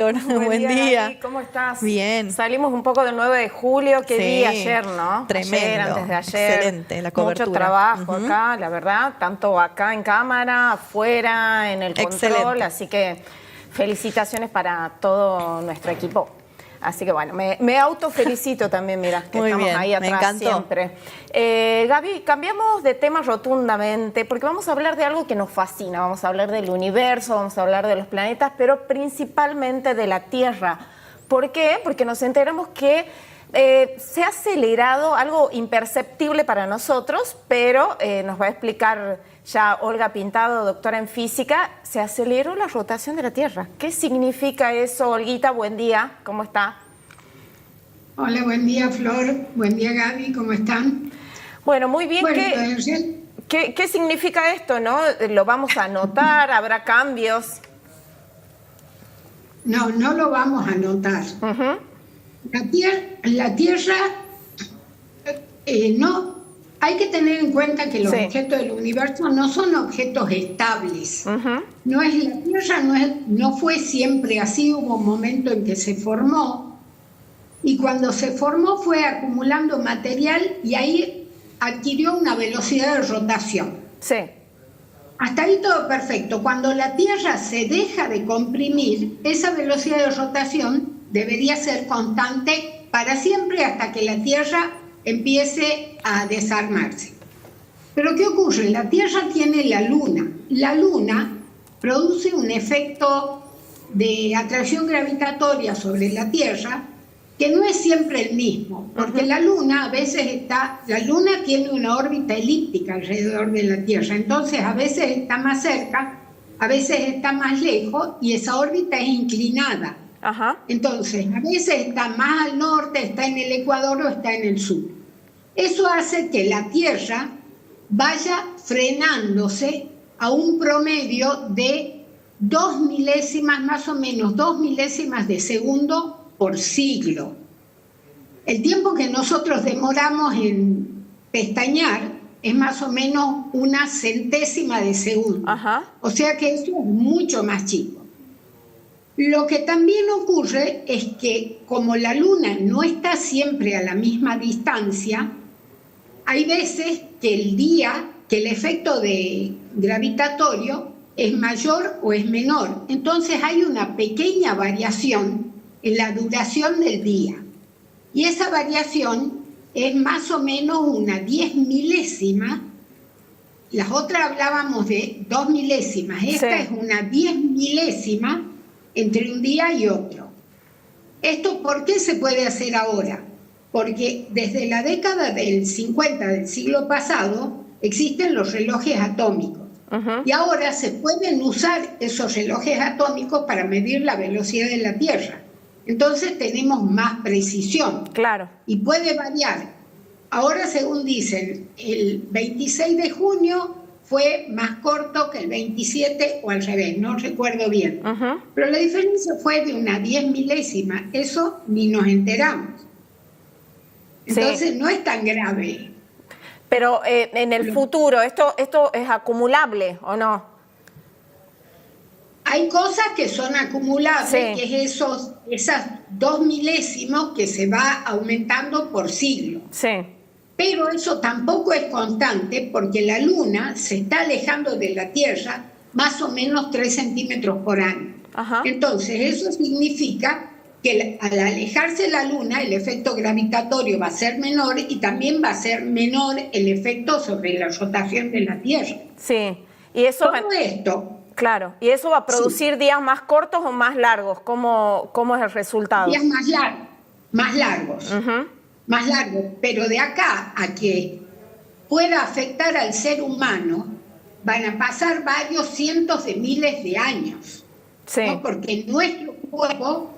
Buen día. Gaby, ¿cómo estás? Bien. Salimos un poco del 9 de julio. Qué Sí, día ayer, ¿no? tremendo. Ayer, antes de ayer. Excelente la cobertura. Mucho trabajo acá, la verdad. Tanto acá en cámara, afuera, en el control. Excelente. Así que felicitaciones para todo nuestro equipo. Así que bueno, me autofelicito también, mira, que Muy estamos bien, ahí me atrás encantó. siempre. Gaby, cambiamos de tema rotundamente porque vamos a hablar de algo que nos fascina. Vamos a hablar del universo, vamos a hablar de los planetas, pero principalmente de la Tierra. ¿Por qué? Porque nos enteramos que se ha acelerado algo imperceptible para nosotros, pero nos va a explicar ya Olga Pintado, doctora en física. Se aceleró la rotación de la Tierra. ¿Qué significa eso, Olguita? Buen día, ¿cómo está? Hola, buen día, Flor. Buen día, Gaby, ¿cómo están? Bueno, muy bien. Bueno, ¿Qué significa esto, no? ¿Lo vamos a notar? ¿Habrá cambios? No lo vamos a notar. La Tierra, no, hay que tener en cuenta que los objetos del universo no son objetos estables. La Tierra no fue siempre así, hubo un momento en que se formó, y cuando se formó fue acumulando material y ahí adquirió una velocidad de rotación. Sí. Hasta ahí todo perfecto. Cuando la Tierra se deja de comprimir, esa velocidad de rotación debería ser constante para siempre hasta que la Tierra empiece a desarmarse. Pero ¿qué ocurre? La Tierra tiene la Luna. La Luna produce un efecto de atracción gravitatoria sobre la Tierra que no es siempre el mismo, porque la Luna tiene una órbita elíptica alrededor de la Tierra, entonces a veces está más cerca, a veces está más lejos y esa órbita es inclinada. Entonces, a veces está más al norte, está en el Ecuador o está en el sur. Eso hace que la Tierra vaya frenándose a un promedio de 2 milésimas, más o menos 2 milésimas de segundo por siglo. El tiempo que nosotros demoramos en pestañear es más o menos 1/100ª de segundo. O sea que eso es mucho más chico. Lo que también ocurre es que como la Luna no está siempre a la misma distancia, hay veces que el efecto gravitatorio es mayor o es menor. Entonces hay una pequeña variación en la duración del día. Y esa variación es más o menos una 10 milésima. Las otras hablábamos de 2 milésimas. Esta es una 10 milésima entre un día y otro. ¿Esto por qué se puede hacer ahora? Porque desde la década del 50 del siglo pasado existen los relojes atómicos. Y ahora se pueden usar esos relojes atómicos para medir la velocidad de la Tierra. Entonces tenemos más precisión. Claro. Y puede variar. Ahora, según dicen, el 26 de junio fue más corto que el 27 o al revés, no recuerdo bien. Pero la diferencia fue de una 10 milésima. Eso ni nos enteramos. Entonces no es tan grave. Pero en el futuro, ¿esto es acumulable o no? Hay cosas que son acumulables, que es esas 2 milésimos que se va aumentando por siglo. Pero eso tampoco es constante porque la Luna se está alejando de la Tierra más o menos 3 centímetros por año. Entonces eso significa que al alejarse la Luna el efecto gravitatorio va a ser menor y también va a ser menor el efecto sobre la rotación de la Tierra. Y eso todo esto... Claro, ¿y eso va a producir días más cortos o más largos? ¿Cómo es el resultado? Días más largos, más largos, pero de acá a que pueda afectar al ser humano van a pasar varios cientos de miles de años, ¿no? Porque nuestro cuerpo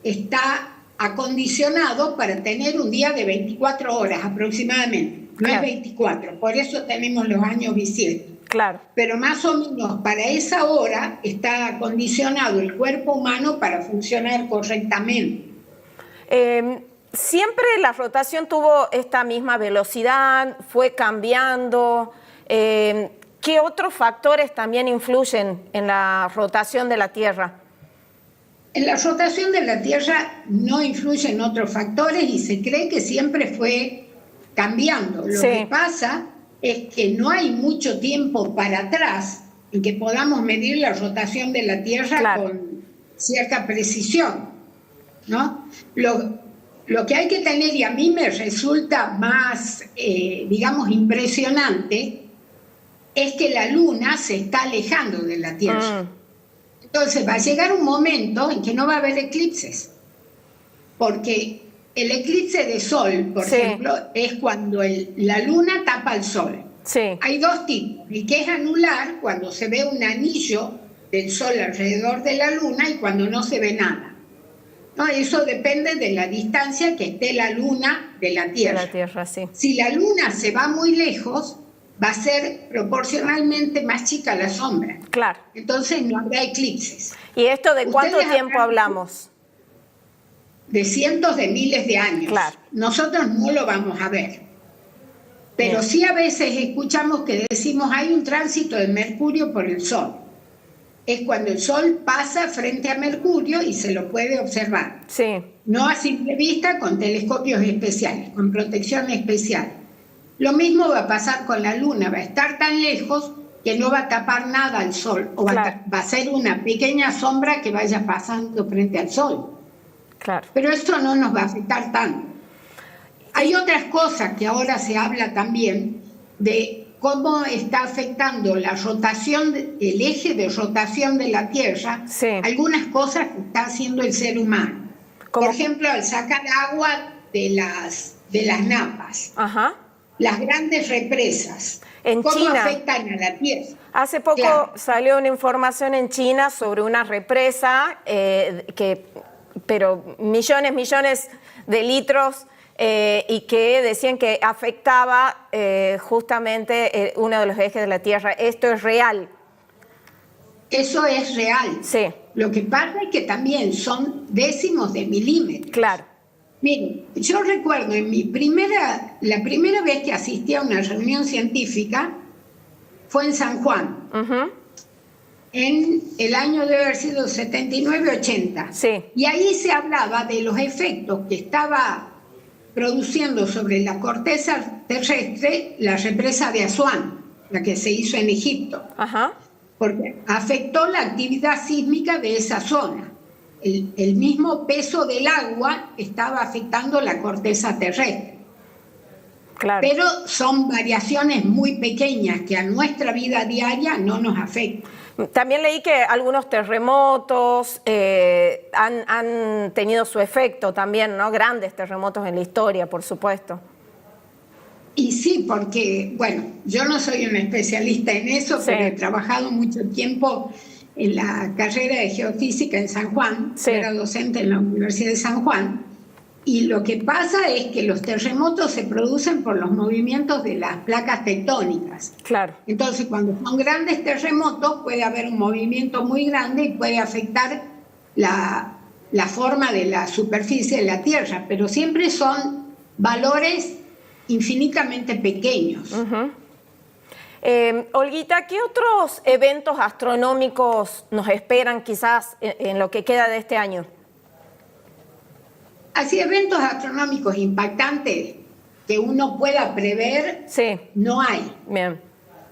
está acondicionado para tener un día de 24 horas aproximadamente, no es 24, por eso tenemos los años bisiestos. Pero más o menos para esa hora está acondicionado el cuerpo humano para funcionar correctamente. ¿Siempre la rotación tuvo esta misma velocidad? ¿Fue cambiando? ¿Qué otros factores también influyen en la rotación de la Tierra? En la rotación de la Tierra no influyen otros factores y se cree que siempre fue cambiando. Lo que pasa es que no hay mucho tiempo para atrás en que podamos medir la rotación de la Tierra con cierta precisión, ¿no? Lo que hay que tener, y a mí me resulta más, digamos, impresionante, es que la Luna se está alejando de la Tierra. Entonces va a llegar un momento en que no va a haber eclipses, porque el eclipse de Sol, por ejemplo, es cuando la Luna tapa el Sol. Hay dos tipos, el que es anular, cuando se ve un anillo del Sol alrededor de la Luna, y cuando no se ve nada. No, eso depende de la distancia que esté la Luna de la Tierra. De la Tierra, sí. Si la Luna se va muy lejos, va a ser proporcionalmente más chica la sombra. Claro. Entonces no habrá eclipses. ¿Y esto de cuánto tiempo hablamos? De cientos de miles de años. Claro. Nosotros no lo vamos a ver. Pero sí a veces escuchamos que decimos hay un tránsito de Mercurio por el Sol. Es cuando el Sol pasa frente a Mercurio y se lo puede observar. Sí. No a simple vista, con telescopios especiales, con protección especial. Lo mismo va a pasar con la Luna, va a estar tan lejos que no va a tapar nada al Sol, o va a ser una pequeña sombra que vaya pasando frente al Sol. Claro. Pero esto no nos va a afectar tanto. Hay otras cosas que ahora se habla también de cómo está afectando la rotación, el eje de rotación de la Tierra, algunas cosas que está haciendo el ser humano. Por ejemplo, al sacar agua de las napas. Las grandes represas, en ¿cómo China afectan a la Tierra? Hace poco salió una información en China sobre una represa, pero millones de litros, y que decían que afectaba justamente uno de los ejes de la Tierra. ¿Esto es real? Eso es real. Sí. Lo que pasa es que también son décimos de milímetros. Claro. Miren, yo recuerdo la primera vez que asistí a una reunión científica fue en San Juan, en el año debe haber sido 79-80. Sí. Y ahí se hablaba de los efectos que estaba produciendo sobre la corteza terrestre la represa de Asuán, la que se hizo en Egipto, porque afectó la actividad sísmica de esa zona. El mismo peso del agua estaba afectando la corteza terrestre. Claro. Pero son variaciones muy pequeñas que a nuestra vida diaria no nos afectan. También leí que algunos terremotos han tenido su efecto también, ¿no? Grandes terremotos en la historia, por supuesto. Y sí, porque, bueno, yo no soy una especialista en eso, pero he trabajado mucho tiempo en la carrera de geofísica en San Juan, era docente en la Universidad de San Juan, y lo que pasa es que los terremotos se producen por los movimientos de las placas tectónicas. Claro. Entonces, cuando son grandes terremotos, puede haber un movimiento muy grande y puede afectar la forma de la superficie de la Tierra, pero siempre son valores infinitamente pequeños. Olguita, ¿qué otros eventos astronómicos nos esperan quizás en lo que queda de este año? Así, eventos astronómicos impactantes que uno pueda prever, no hay. Bien.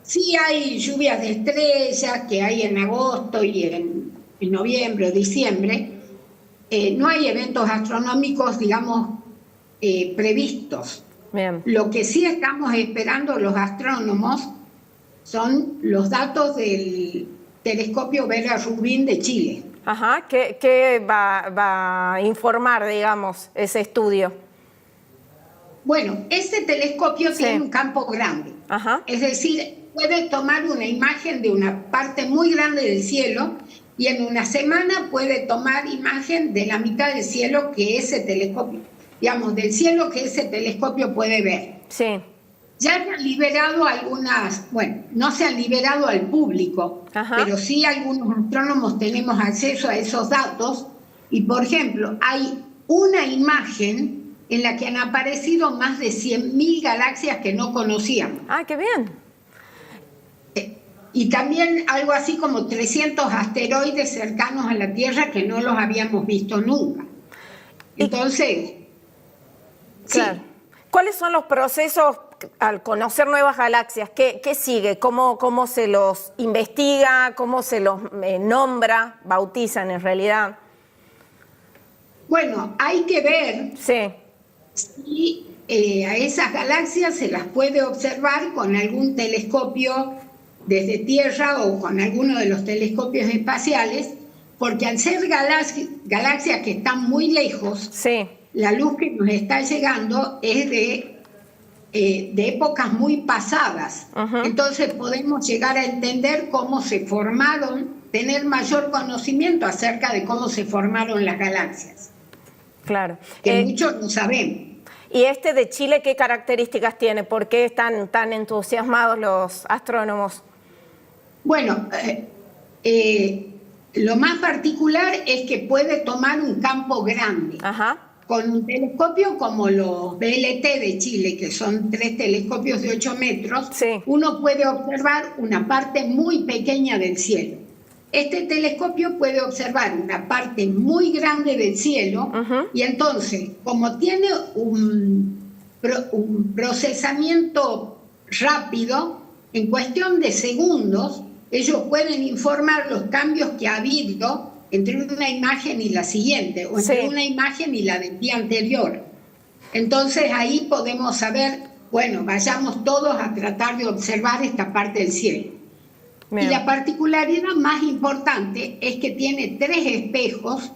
Sí hay lluvias de estrellas que hay en agosto y en noviembre o diciembre. No hay eventos astronómicos, digamos, previstos. Bien. Lo que sí estamos esperando los astrónomos son los datos del telescopio Vera Rubin de Chile. ¿Qué va a informar, digamos, ese estudio? Bueno, ese telescopio tiene un campo grande. Es decir, puede tomar una imagen de una parte muy grande del cielo y en una semana puede tomar imagen de la mitad del cielo que ese telescopio, digamos, del cielo que ese telescopio puede ver. Sí. Ya se han liberado algunas, bueno, no se han liberado al público, pero sí algunos astrónomos tenemos acceso a esos datos y, por ejemplo, hay una imagen en la que han aparecido más de 100.000 galaxias que no conocíamos. ¡Ah, qué bien! y también algo así como 300 asteroides cercanos a la Tierra que no los habíamos visto nunca. Entonces, claro. sí. ¿Cuáles son los procesos al conocer nuevas galaxias? ¿Qué sigue? ¿Cómo se los investiga? ¿Cómo se los nombra? ¿Bautizan en realidad? Bueno, hay que ver Sí. si a esas galaxias se las puede observar con algún telescopio desde Tierra o con alguno de los telescopios espaciales, porque al ser galaxias que están muy lejos, Sí. la luz que nos está llegando es de épocas muy pasadas. Entonces podemos llegar a entender cómo se formaron, tener mayor conocimiento acerca de cómo se formaron las galaxias, Claro. que muchos no sabemos. ¿Y este de Chile qué características tiene? ¿Por qué están tan entusiasmados los astrónomos? Bueno, lo más particular es que puede tomar un campo grande. Ajá. Con un telescopio como los BLT de Chile, que son 3 telescopios de 8 metros, Sí. uno puede observar una parte muy pequeña del cielo. Este telescopio puede observar una parte muy grande del cielo y entonces, como tiene un procesamiento rápido, en cuestión de segundos, ellos pueden informar los cambios que ha habido entre una imagen y la siguiente, o entre una imagen y la del día anterior. Entonces ahí podemos saber, bueno, vayamos todos a tratar de observar esta parte del cielo. Bien. Y la particularidad más importante es que tiene 3 espejos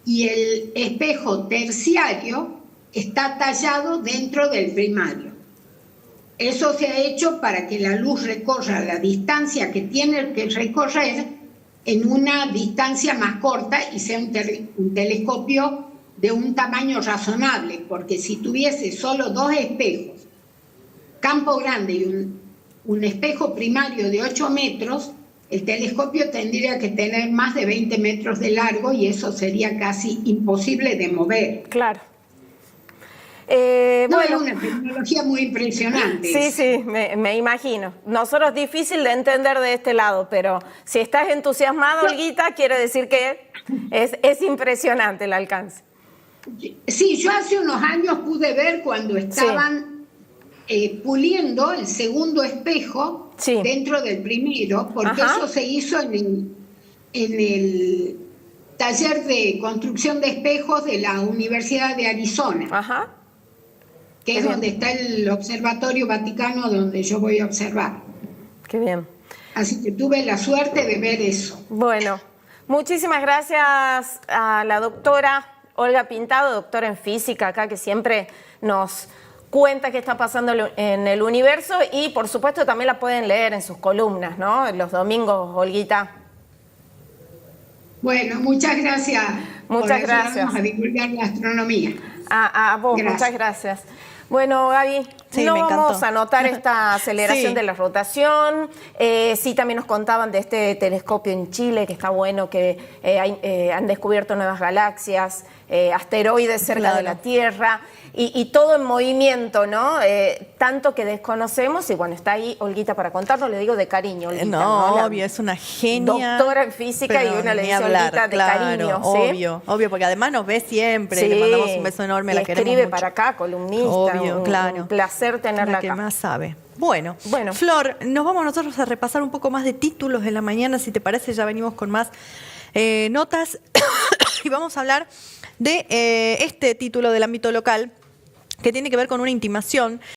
y el espejo terciario está tallado dentro del primario. Eso se ha hecho para que la luz recorra la distancia que tiene que recorrer en una distancia más corta y sea un telescopio de un tamaño razonable, porque si tuviese solo 2 espejos, campo grande y un espejo primario de 8 metros, el telescopio tendría que tener más de 20 metros de largo y eso sería casi imposible de mover. Claro. No, bueno, es una tecnología muy impresionante. Sí, sí, me imagino. Nosotros difícil de entender de este lado, pero si estás entusiasmado, Olguita, quiere decir que es impresionante el alcance. Sí, yo hace unos años pude ver cuando estaban puliendo el segundo espejo dentro del primero, porque eso se hizo en el taller de construcción de espejos de la Universidad de Arizona. Que es donde está el Observatorio Vaticano, donde yo voy a observar. Qué bien. Así que tuve la suerte de ver eso. Bueno, muchísimas gracias a la doctora Olga Pintado, doctora en física acá, que siempre nos cuenta qué está pasando en el universo y, por supuesto, también la pueden leer en sus columnas, ¿no? Los domingos, Olguita. Bueno, muchas gracias. Muchas gracias. A divulgar la astronomía. A vos, muchas gracias. Bueno, Gaby, no vamos a notar esta aceleración de la rotación. Sí, también nos contaban de este telescopio en Chile, que está bueno, que han descubierto nuevas galaxias, asteroides cerca de la Tierra, y todo en movimiento, ¿no? Tanto que desconocemos, y bueno, está ahí Olguita para contarnos, le digo de cariño, Olguita. No, obvio, es una genia. Doctora en física y una le dice Olguita de cariño, ¿sí? Obvio, porque además nos ve siempre, le mandamos un beso enorme, la queremos mucho. Escribe para acá, columnista. Obvio, claro. Un placer tenerla que acá. más sabe. Bueno, Flor, nos vamos nosotros a repasar un poco más de títulos de la mañana, si te parece, ya venimos con más notas y vamos a hablar de este título del ámbito local que tiene que ver con una intimación